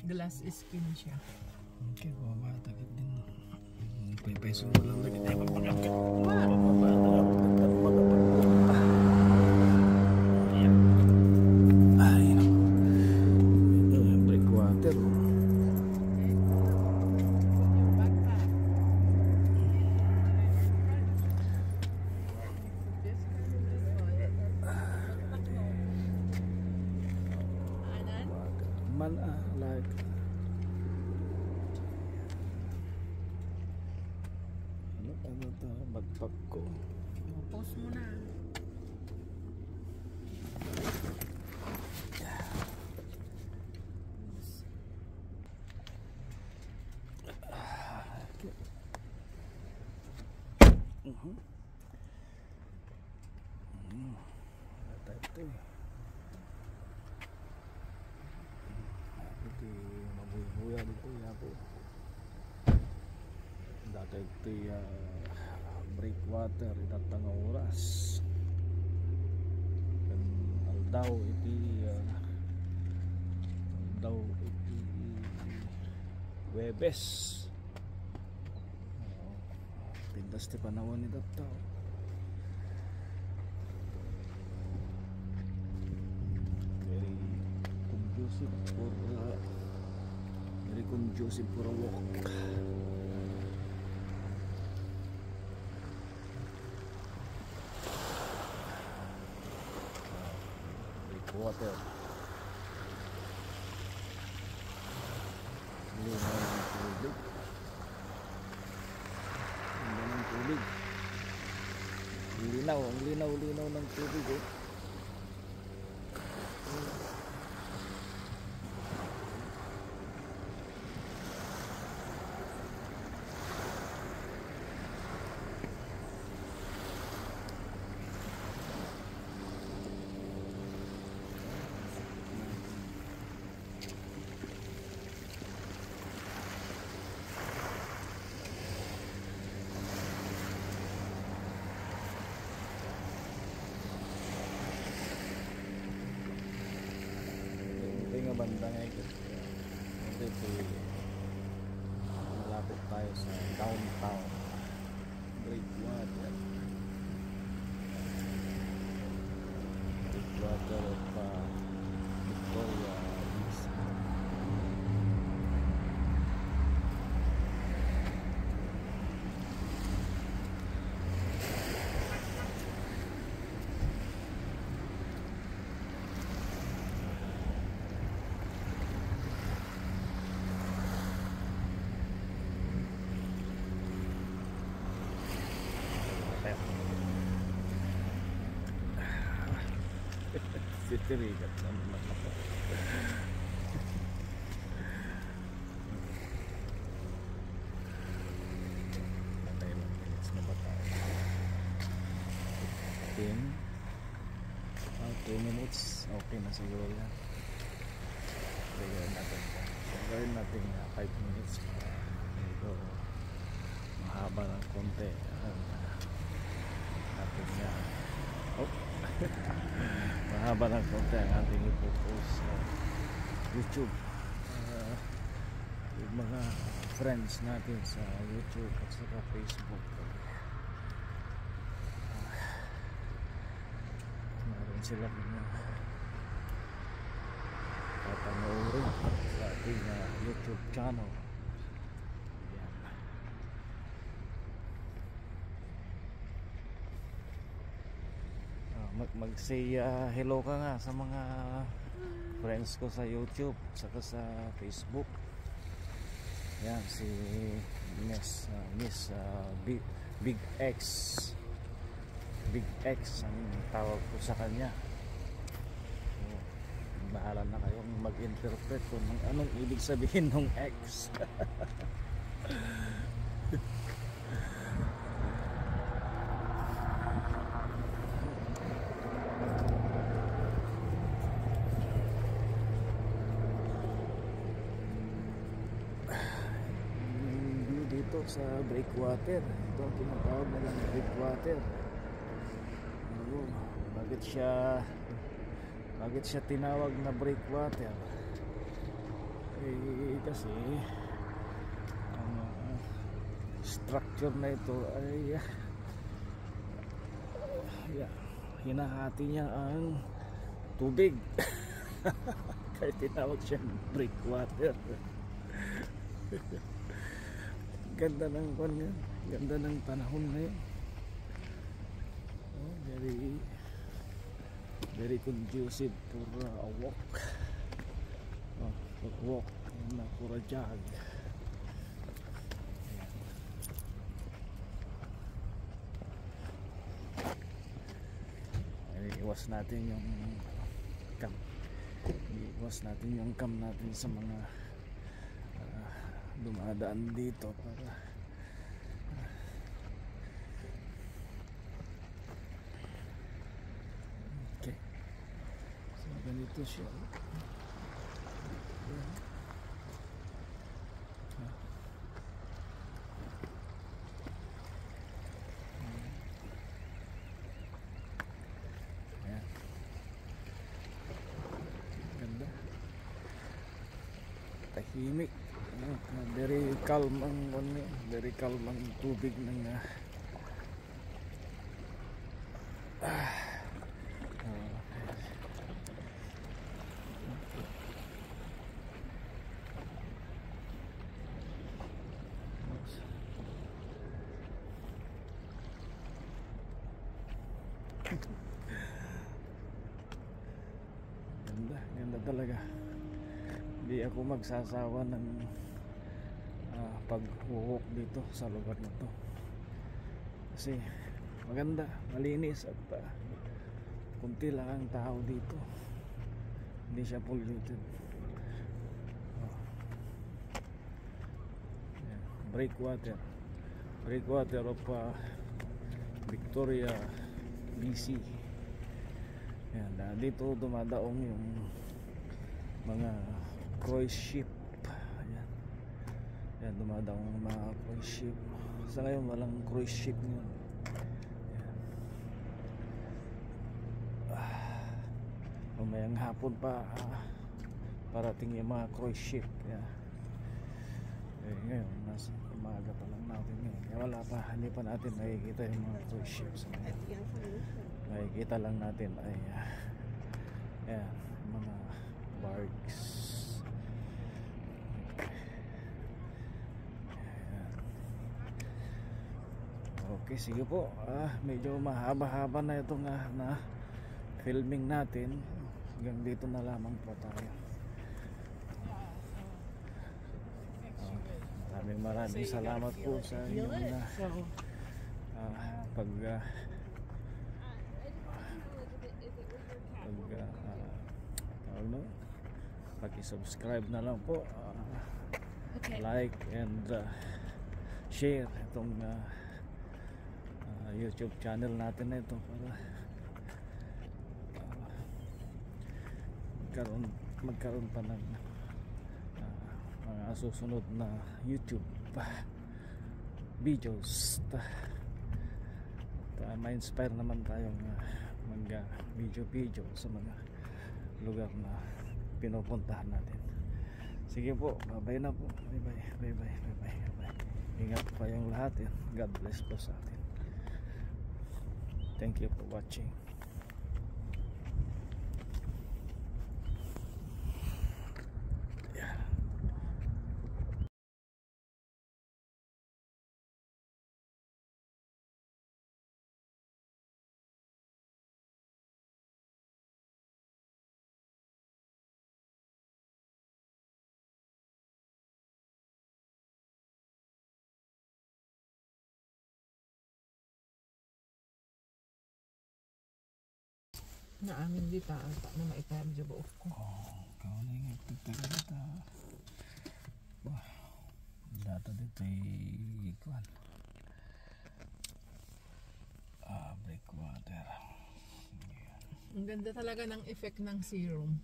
Glass skin siya. Okay, bumabata agad din. Peso mo lang lagi tayo magpagagad. Ay, breakwater. Like ano to, backpack ko. Post mo na. Ito mabuhay dito yapo. Dati ito breakwater itatang oras. Dan aldaw iti Webes. Pindas ti panahon ni tao. Very conducive for a walk. Breakwater. Linaw ng tubig. Linaw ng tubig eh. Nga banda nga ito. Malapit tayo sa downtown Breakwater of Victoria. Sitirigat naman ako. Matay lang minutes na ba tayo? 2 minutes. Okay na siguro yan. Gawin natin 5 minutes para ito mahaba ng konti. Natin yan. Mahaba ng konti ang ating ipopost sa YouTube. Yung mga friends natin sa YouTube at sa Facebook. Meron sila papanoorin sa ating YouTube channel. Mag-say hello ka nga sa mga friends ko sa YouTube saka sa Facebook. Yan si Miss Big X ang tawag ko sa kanya. So, bahala na kayong mag-interpret kung anong ibig sabihin ng X. Sa breakwater, ito ang tinatawag na lang breakwater. Bakit siya tinawag na breakwater? Kasi ang structure na ito ay hinahati niya ang tubig. Kaya tinawag siyang breakwater. Ganda ng kanya, ganda ng panahon ngayon. Very conducive for a walk. Walk na for a jog. Iwas natin yung cam. Iwas natin yung cam natin sa mga dumadaan dito para okay. So ganito siya. Tahimik, very calm ang very calm ang tubig ng ganda talaga. Hindi ako magsasawa ng pag-walk dito sa lugar na to kasi maganda, malinis at kunti lang ang tao dito, hindi siya polluted. Breakwater of Victoria, BC. Dito dumadaong yung mga cruise ship. Yan, dumadaong mga cruise ship. Sa ngayon walang cruise ship ngayon. Mamayang hapon pa parating yung mga cruise ship. Ngayon nasa umaga pa lang natin ngayon. Kaya wala pa, hindi pa natin nakikita yung mga cruise ships. Nakikita lang natin ay mga barks. Okay, sige po. Medyo mahaba-haba na itong na filming natin. Hanggang dito na lamang po tayo. Maraming salamat po sa inyong pag-subscribe na lang po, like and share itong YouTube channel natin na ito para magkaroon pa ng mga susunod na YouTube videos. Ma-inspire naman tayong mag video sa mga lugar na pinupuntahan natin. Sige po, bye na po. Bye. Ingat po kayong lahat. God bless po sa atin. Thank you for watching. Na amin dito ata na maitayam dyan buok ko. Kau na yung tigtaga dito. Wah, data dito ay ikuan. Breakwater. Ang ganda talaga ng effect ng serum.